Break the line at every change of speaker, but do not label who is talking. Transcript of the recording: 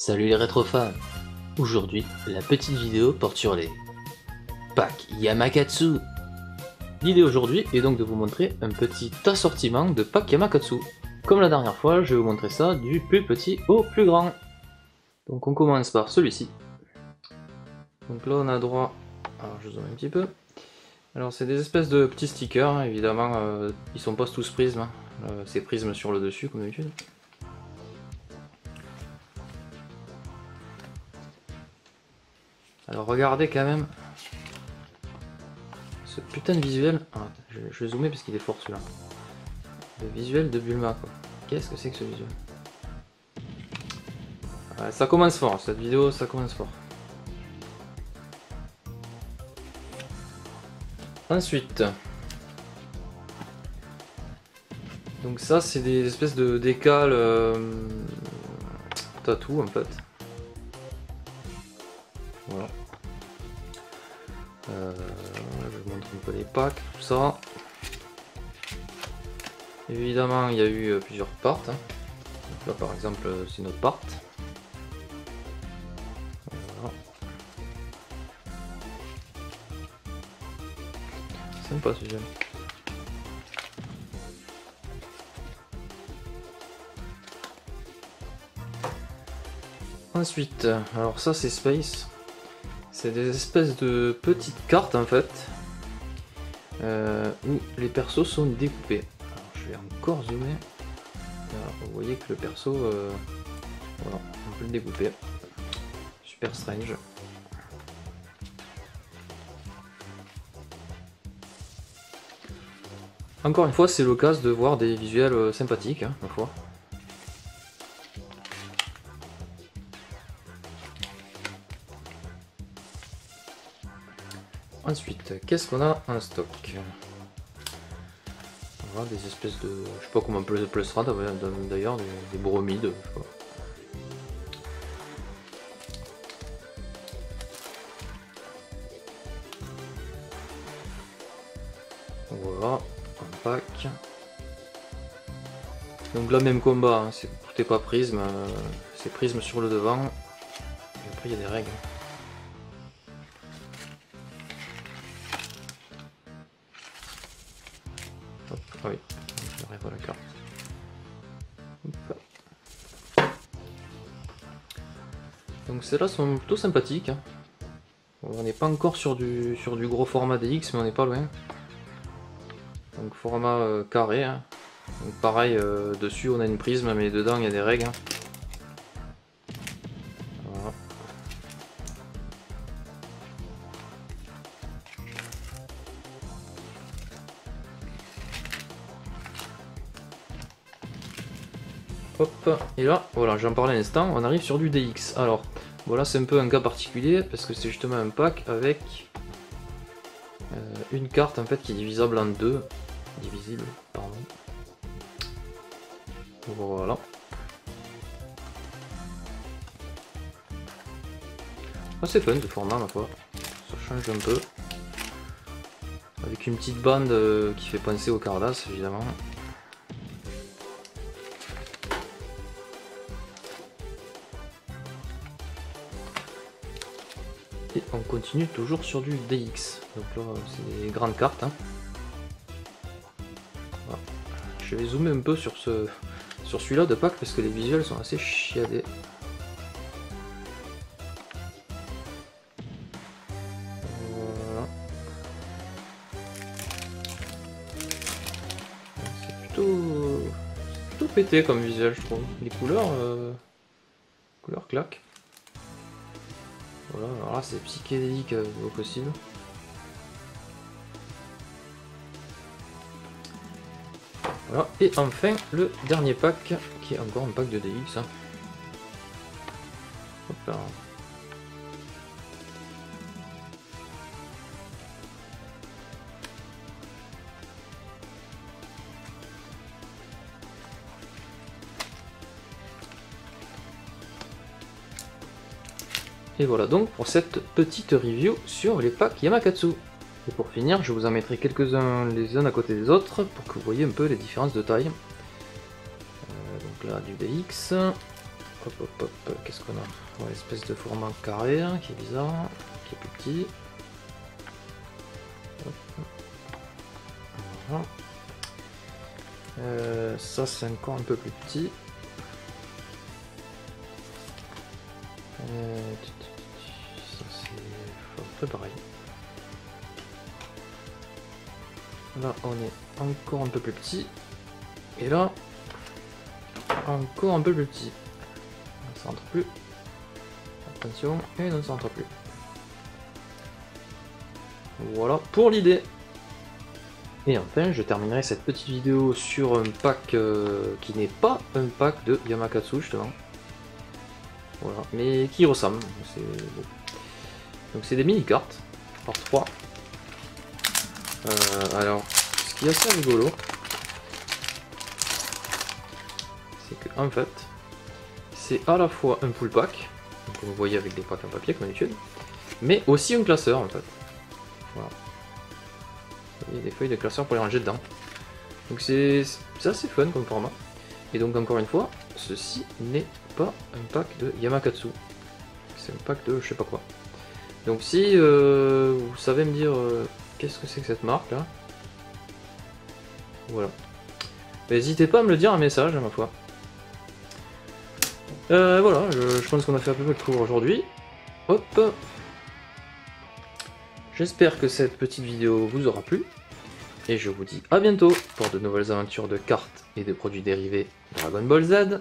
Salut les rétrofans. Aujourd'hui, la petite vidéo porte sur les packs Yamakatsu. L'idée aujourd'hui est donc de vous montrer un petit assortiment de packs Yamakatsu. Comme la dernière fois, je vais vous montrer ça du plus petit au plus grand. Donc on commence par celui-ci. Donc là on a droit, alors je zoome un petit peu. Alors c'est des espèces de petits stickers, hein, évidemment ils sont pas tous prismes, hein. C'est prisme sur le dessus comme d'habitude. Alors regardez quand même ce putain de visuel. Ah, je vais zoomer parce qu'il est fort celui-là. Le visuel de Bulma quoi. Qu'est-ce que c'est que ce visuel? Ouais, ça commence fort, cette vidéo ça commence fort. Ensuite, donc ça c'est des espèces de décals tatou en fait. Voilà. Je vous montre un peu les packs, tout ça. Évidemment, il y a eu plusieurs parts. Hein. Donc là, par exemple, c'est notre part. Voilà. Sympa ce jeu. Ensuite, alors ça c'est Space. C'est des espèces de petites cartes en fait, où les persos sont découpés. Alors, je vais encore zoomer. Voilà, vous voyez que le perso, voilà, on peut le découper. Super strange. Encore une fois, c'est l'occasion de voir des visuels sympathiques, hein, ma foi. Ensuite, qu'est-ce qu'on a en stock? Voilà, des espèces de... je sais pas comment on peut appeler ça d'ailleurs, des bromides. Je sais pas. Voilà, un pack. Donc là, même combat, hein, tout est pas prisme, c'est prisme sur le devant. Et après, il y a des règles. Hop, ah oui, je n'arrive pas la carte. Hop. Donc celles-là sont plutôt sympathiques. Hein. On n'est pas encore sur du gros format DX, mais on n'est pas loin. Donc format carré. Hein. Donc pareil, dessus on a une prisme, mais dedans il y a des règles. Hein. Voilà. Hop, et là, voilà, j'en parlais à l'instant, on arrive sur du DX. Alors, voilà, c'est un peu un cas particulier, parce que c'est justement un pack avec une carte en fait qui est divisable en deux. Divisible, pardon. Voilà. Ah, c'est fun ce format, ma foi. Ça change un peu. Avec une petite bande qui fait penser au Cardass, évidemment. Et on continue toujours sur du DX. Donc là, c'est des grandes cartes. Hein. Voilà. Je vais zoomer un peu sur celui-là de pack parce que les visuels sont assez chiadés. Voilà. C'est plutôt pété comme visuel, je trouve. Les couleurs claquent. Voilà, alors là c'est psychédélique au possible. Voilà, et enfin le dernier pack qui est encore un pack de DX. Hein. Hop là. Et voilà donc pour cette petite review sur les packs Yamakatsu. Et pour finir, je vous en mettrai quelques-uns les uns à côté des autres pour que vous voyez un peu les différences de taille. Donc là du DX, Hop, hop, hop, qu'est-ce qu'on a? Ouais, espèce de format carré hein, qui est bizarre, qui est plus petit. Hop. Voilà. Ça c'est encore un peu plus petit. Ça c'est un peu pareil. Là on est encore un peu plus petit. Et là, encore un peu plus petit. On ne centre plus. Attention, et on ne centre plus. Voilà pour l'idée. Et enfin, je terminerai cette petite vidéo sur un pack qui n'est pas un pack de Yamakatsu justement. Voilà, mais qui ressemble. Bon. Donc c'est des mini-cartes par 3. Alors, ce qui est assez rigolo, c'est que en fait, c'est à la fois un full pack, donc vous voyez avec des packs en papier comme d'habitude, mais aussi un classeur en fait. Voilà. Vous voyez des feuilles de classeur pour les ranger dedans. Donc c'est assez fun comme format. Et donc encore une fois, ceci n'est pas un pack de Yamakatsu. C'est un pack de je sais pas quoi. Donc si vous savez me dire qu'est-ce que c'est que cette marque là, voilà. N'hésitez pas à me le dire en message à ma foi. Voilà, je pense qu'on a fait à peu près le tour aujourd'hui. Hop. J'espère que cette petite vidéo vous aura plu. Et je vous dis à bientôt pour de nouvelles aventures de cartes et de produits dérivés Dragon Ball Z.